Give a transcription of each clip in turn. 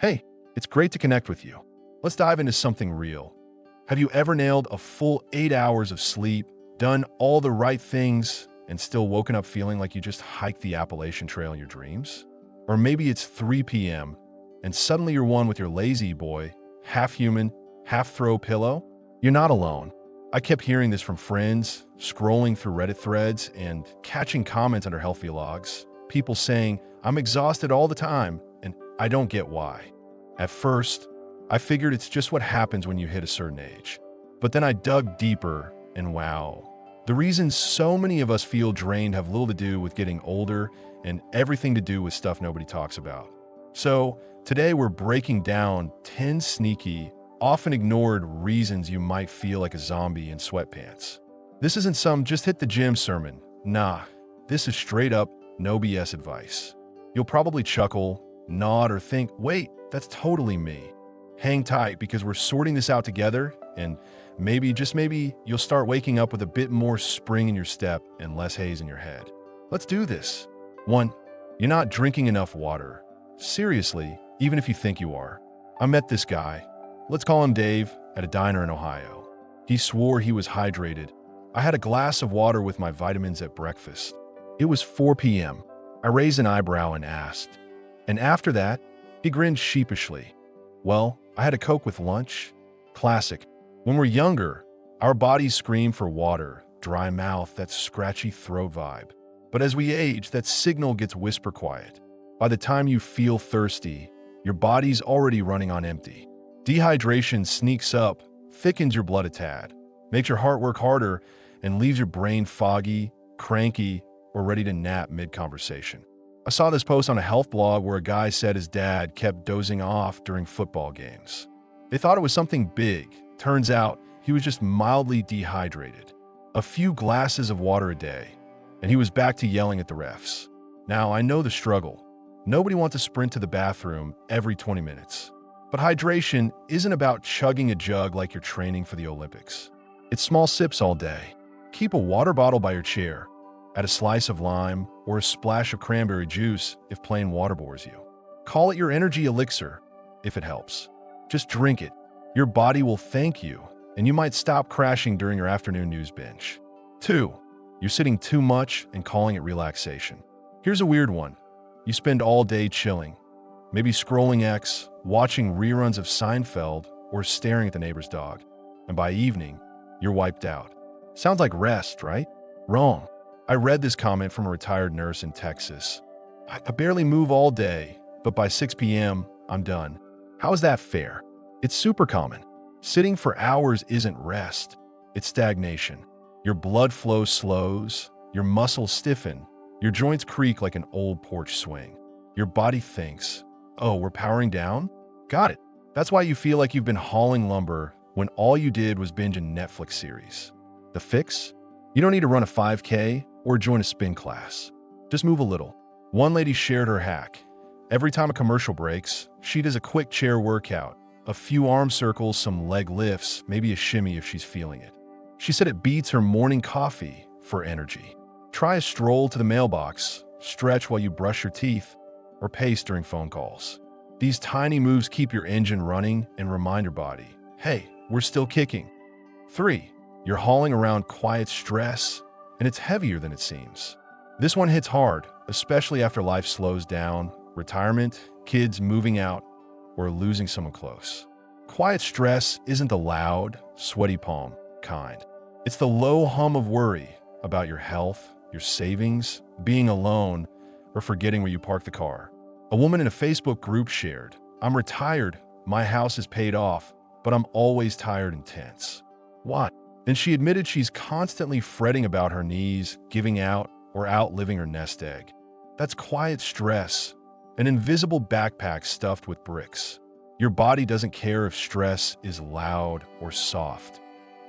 Hey, it's great to connect with you. Let's dive into something real. Have you ever nailed a full 8 hours of sleep, done all the right things, and still woken up feeling like you just hiked the Appalachian Trail in your dreams? Or maybe it's 3 p.m. and suddenly you're one with your lazy boy, half human, half throw pillow? You're not alone. I kept hearing this from friends, scrolling through Reddit threads, and catching comments under healthy logs. People saying, I'm exhausted all the time, and I don't get why. At first, I figured it's just what happens when you hit a certain age. But then I dug deeper, and wow. The reasons so many of us feel drained have little to do with getting older and everything to do with stuff nobody talks about. So, today we're breaking down 10 sneaky, often ignored reasons you might feel like a zombie in sweatpants. This isn't some just hit the gym sermon. Nah, this is straight up, no BS advice. You'll probably chuckle, nod, or think, wait, that's totally me. Hang tight because we're sorting this out together, and maybe, just maybe, you'll start waking up with a bit more spring in your step and less haze in your head. Let's do this. 1. You're not drinking enough water. Seriously, even if you think you are. I met this guy, let's call him Dave, at a diner in Ohio. He swore he was hydrated. I had a glass of water with my vitamins at breakfast. It was 4 p.m. I raised an eyebrow and asked. And after that, he grinned sheepishly. Well, I had a Coke with lunch. Classic. When we're younger, our bodies scream for water, dry mouth, that scratchy throat vibe. But as we age, that signal gets whisper quiet. By the time you feel thirsty, your body's already running on empty. Dehydration sneaks up, thickens your blood a tad, makes your heart work harder, and leaves your brain foggy, cranky, or ready to nap mid-conversation. I saw this post on a health blog where a guy said his dad kept dozing off during football games. They thought it was something big. Turns out, he was just mildly dehydrated. A few glasses of water a day, and he was back to yelling at the refs. Now, I know the struggle. Nobody wants to sprint to the bathroom every 20 minutes. But hydration isn't about chugging a jug like you're training for the Olympics. It's small sips all day. Keep a water bottle by your chair. Add a slice of lime or a splash of cranberry juice if plain water bores you. Call it your energy elixir if it helps. Just drink it. Your body will thank you, and you might stop crashing during your afternoon news binge. 2. You're sitting too much and calling it relaxation. Here's a weird one. You spend all day chilling, maybe scrolling X, watching reruns of Seinfeld, or staring at the neighbor's dog. And by evening, you're wiped out. Sounds like rest, right? Wrong. I read this comment from a retired nurse in Texas. I barely move all day, but by 6 p.m., I'm done. How is that fair? It's super common. Sitting for hours isn't rest, it's stagnation. Your blood flow slows, your muscles stiffen, your joints creak like an old porch swing. Your body thinks, oh, we're powering down? Got it. That's why you feel like you've been hauling lumber when all you did was binge a Netflix series. The fix? You don't need to run a 5K or join a spin class. Just move a little. One lady shared her hack. Every time a commercial breaks, she does a quick chair workout, a few arm circles, some leg lifts, maybe a shimmy if she's feeling it. She said it beats her morning coffee for energy. Try a stroll to the mailbox, stretch while you brush your teeth, or pace during phone calls. These tiny moves keep your engine running and remind your body, hey, we're still kicking. 3. You're hauling around quiet stress, and it's heavier than it seems. This one hits hard, especially after life slows down, retirement, kids moving out, or losing someone close. Quiet stress isn't the loud, sweaty palm kind. It's the low hum of worry about your health, your savings, being alone, or forgetting where you parked the car. A woman in a Facebook group shared, I'm retired, my house is paid off, but I'm always tired and tense. What? Then she admitted she's constantly fretting about her knees, giving out, or outliving her nest egg. That's quiet stress, an invisible backpack stuffed with bricks. Your body doesn't care if stress is loud or soft.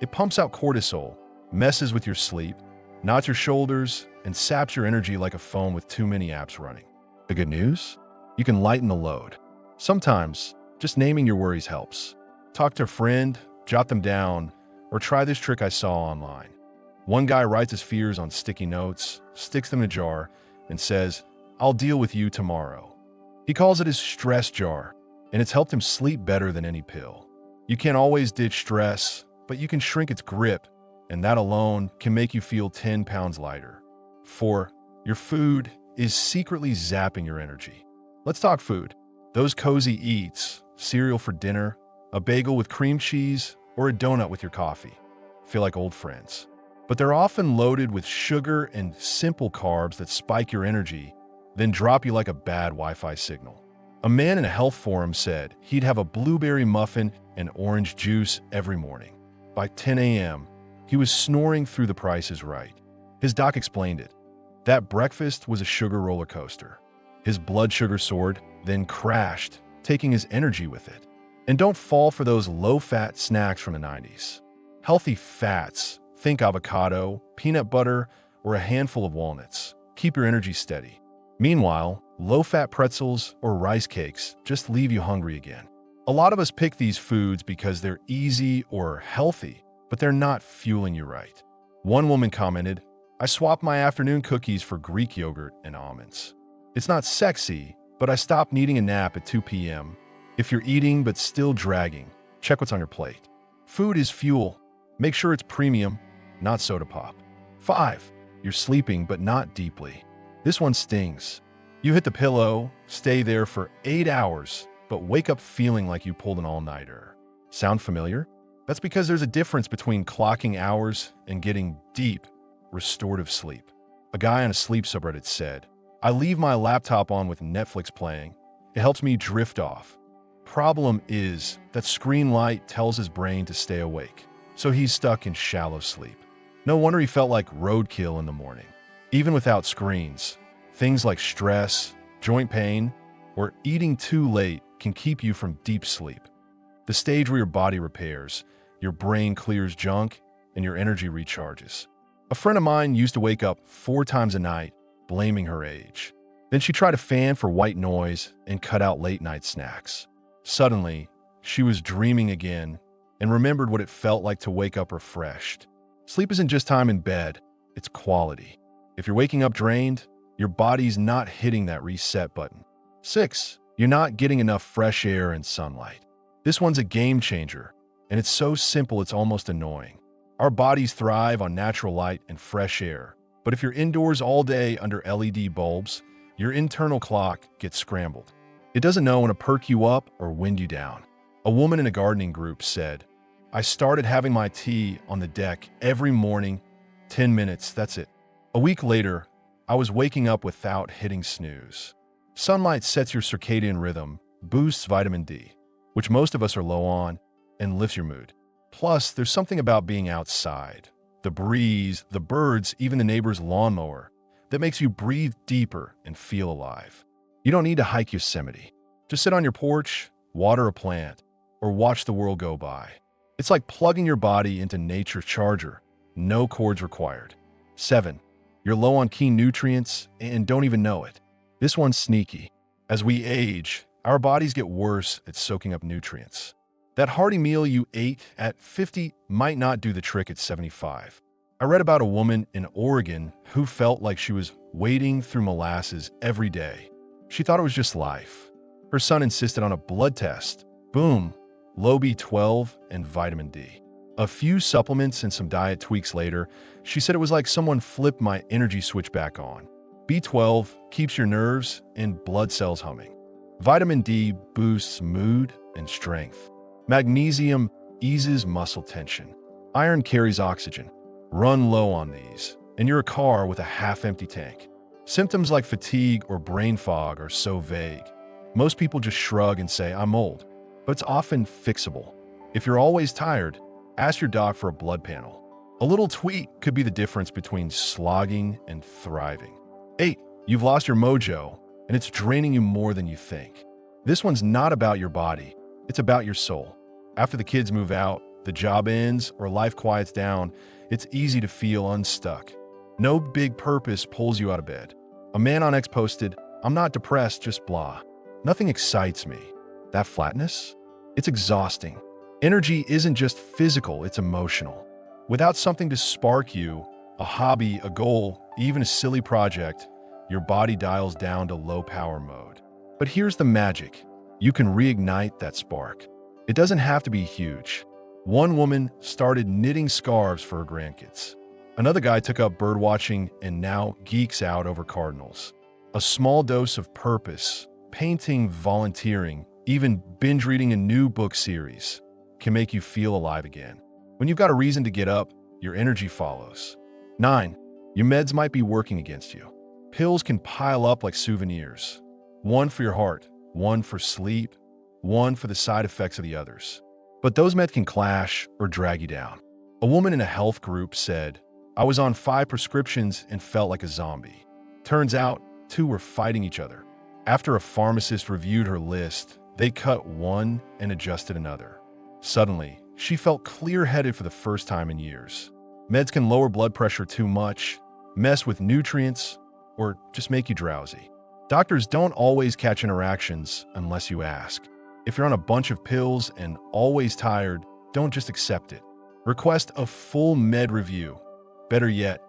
It pumps out cortisol, messes with your sleep, knots your shoulders, and saps your energy like a phone with too many apps running. The good news? You can lighten the load. Sometimes, just naming your worries helps. Talk to a friend, jot them down, or try this trick I saw online. One guy writes his fears on sticky notes, sticks them in a jar, and says, I'll deal with you tomorrow. He calls it his stress jar. and it's helped him sleep better than any pill. You can't always ditch stress, but you can shrink its grip, and that alone can make you feel 10 pounds lighter. 4. Your food is secretly zapping your energy. Let's talk food. Those cozy eats, cereal for dinner, a bagel with cream cheese, or a donut with your coffee, feel like old friends. But they're often loaded with sugar and simple carbs that spike your energy, then drop you like a bad Wi-Fi signal. A man in a health forum said he'd have a blueberry muffin and orange juice every morning. By 10 a.m., he was snoring through The Price is Right. His doc explained it. That breakfast was a sugar roller coaster. His blood sugar soared, then crashed, taking his energy with it. And don't fall for those low-fat snacks from the 90s. Healthy fats, think avocado, peanut butter, or a handful of walnuts, keep your energy steady. Meanwhile, low-fat pretzels or rice cakes just leave you hungry again. A lot of us pick these foods because they're easy or healthy, but they're not fueling you right. One woman commented, "I swapped my afternoon cookies for Greek yogurt and almonds. It's not sexy, but I stopped needing a nap at 2 p.m. If you're eating but still dragging, check what's on your plate. Food is fuel. Make sure it's premium, not soda pop. 5. You're sleeping but not deeply. This one stings. You hit the pillow, stay there for 8 hours, but wake up feeling like you pulled an all-nighter. Sound familiar? That's because there's a difference between clocking hours and getting deep, restorative sleep. A guy on a sleep subreddit said, "I leave my laptop on with Netflix playing. It helps me drift off. Problem is that screen light tells his brain to stay awake, so he's stuck in shallow sleep. No wonder he felt like roadkill in the morning." Even without screens, things like stress, joint pain, or eating too late can keep you from deep sleep. The stage where your body repairs, your brain clears junk, and your energy recharges. A friend of mine used to wake up 4 times a night, blaming her age. Then she tried a fan for white noise and cut out late-night snacks. Suddenly, she was dreaming again and remembered what it felt like to wake up refreshed. Sleep isn't just time in bed, it's quality. If you're waking up drained, your body's not hitting that reset button. 6. You're not getting enough fresh air and sunlight. This one's a game changer, and it's so simple it's almost annoying. Our bodies thrive on natural light and fresh air, but if you're indoors all day under LED bulbs, your internal clock gets scrambled. It doesn't know when to perk you up or wind you down. A woman in a gardening group said, "I started having my tea on the deck every morning, 10 minutes, that's it. A week later, I was waking up without hitting snooze." Sunlight sets your circadian rhythm, boosts vitamin D, which most of us are low on, and lifts your mood. Plus, there's something about being outside, the breeze, the birds, even the neighbor's lawnmower, that makes you breathe deeper and feel alive. You don't need to hike Yosemite. Just sit on your porch, water a plant, or watch the world go by. It's like plugging your body into nature's charger, no cords required. 7. You're low on key nutrients and don't even know it. This one's sneaky. As we age, our bodies get worse at soaking up nutrients. That hearty meal you ate at 50 might not do the trick at 75. I read about a woman in Oregon who felt like she was wading through molasses every day. She thought it was just life. Her son insisted on a blood test. Boom, low B12 and vitamin D. A few supplements and some diet tweaks later, she said it was like someone flipped my energy switch back on. B12 keeps your nerves and blood cells humming. Vitamin D boosts mood and strength. Magnesium eases muscle tension. Iron carries oxygen. Run low on these, and you're a car with a half-empty tank. Symptoms like fatigue or brain fog are so vague. Most people just shrug and say, "I'm old," but it's often fixable. If you're always tired, ask your doc for a blood panel. A little tweak could be the difference between slogging and thriving. 8. You've lost your mojo, and it's draining you more than you think. This one's not about your body, it's about your soul. After the kids move out, the job ends, or life quiets down, it's easy to feel unstuck. No big purpose pulls you out of bed. A man on X posted, "I'm not depressed, just blah. Nothing excites me." That flatness? It's exhausting. Energy isn't just physical, it's emotional. Without something to spark you, a hobby, a goal, even a silly project, your body dials down to low power mode. But here's the magic. you can reignite that spark. It doesn't have to be huge. One woman started knitting scarves for her grandkids. Another guy took up birdwatching and now geeks out over cardinals. A small dose of purpose, painting, volunteering, even binge reading a new book series can make you feel alive again. When you've got a reason to get up, your energy follows. 9. Your meds might be working against you. Pills can pile up like souvenirs. One for your heart, one for sleep, one for the side effects of the others. But those meds can clash or drag you down. A woman in a health group said, "I was on 5 prescriptions and felt like a zombie." Turns out, 2 were fighting each other. After a pharmacist reviewed her list, they cut one and adjusted another. Suddenly, she felt clear-headed for the first time in years. Meds can lower blood pressure too much, mess with nutrients, or just make you drowsy. Doctors don't always catch interactions unless you ask. If you're on a bunch of pills and always tired, don't just accept it. Request a full med review. Better yet,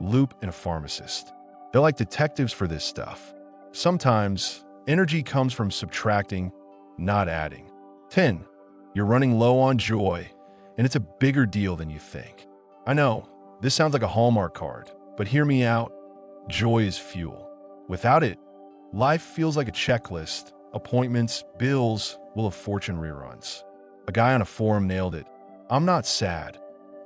loop in a pharmacist. They're like detectives for this stuff. Sometimes, energy comes from subtracting, not adding. 10. You're running low on joy, and it's a bigger deal than you think. I know, this sounds like a Hallmark card, but hear me out. Joy is fuel. Without it, life feels like a checklist. Appointments, bills, Wheel of Fortune reruns. A guy on a forum nailed it. "I'm not sad.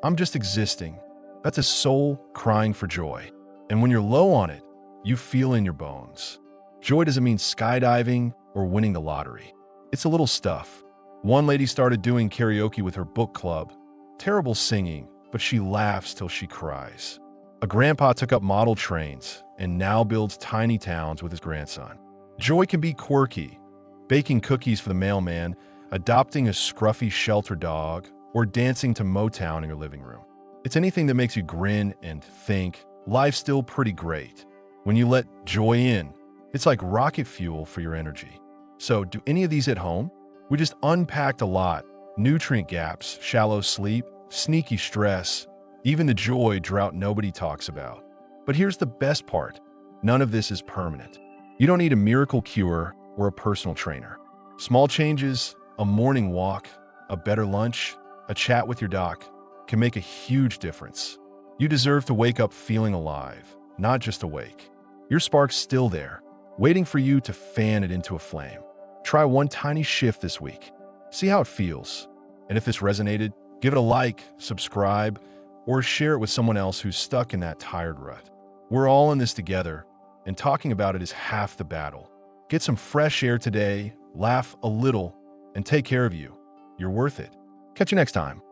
I'm just existing." That's a soul crying for joy. And when you're low on it, you feel in your bones. Joy doesn't mean skydiving or winning the lottery. It's a little stuff. One lady started doing karaoke with her book club. Terrible singing, but she laughs till she cries. A grandpa took up model trains and now builds tiny towns with his grandson. Joy can be quirky, baking cookies for the mailman, adopting a scruffy shelter dog, or dancing to Motown in your living room. It's anything that makes you grin and think, life's still pretty great. When you let joy in, it's like rocket fuel for your energy. So, do any of these at home? We just unpacked a lot. Nutrient gaps, shallow sleep, sneaky stress, even the joy drought nobody talks about. But here's the best part. None of this is permanent. You don't need a miracle cure or a personal trainer. Small changes, a morning walk, a better lunch, a chat with your doc can make a huge difference. You deserve to wake up feeling alive, not just awake. Your spark's still there, waiting for you to fan it into a flame. Try one tiny shift this week. See how it feels. And if this resonated, give it a like, subscribe, or share it with someone else who's stuck in that tired rut. We're all in this together, and talking about it is half the battle. Get some fresh air today, laugh a little, and take care of you. You're worth it. Catch you next time.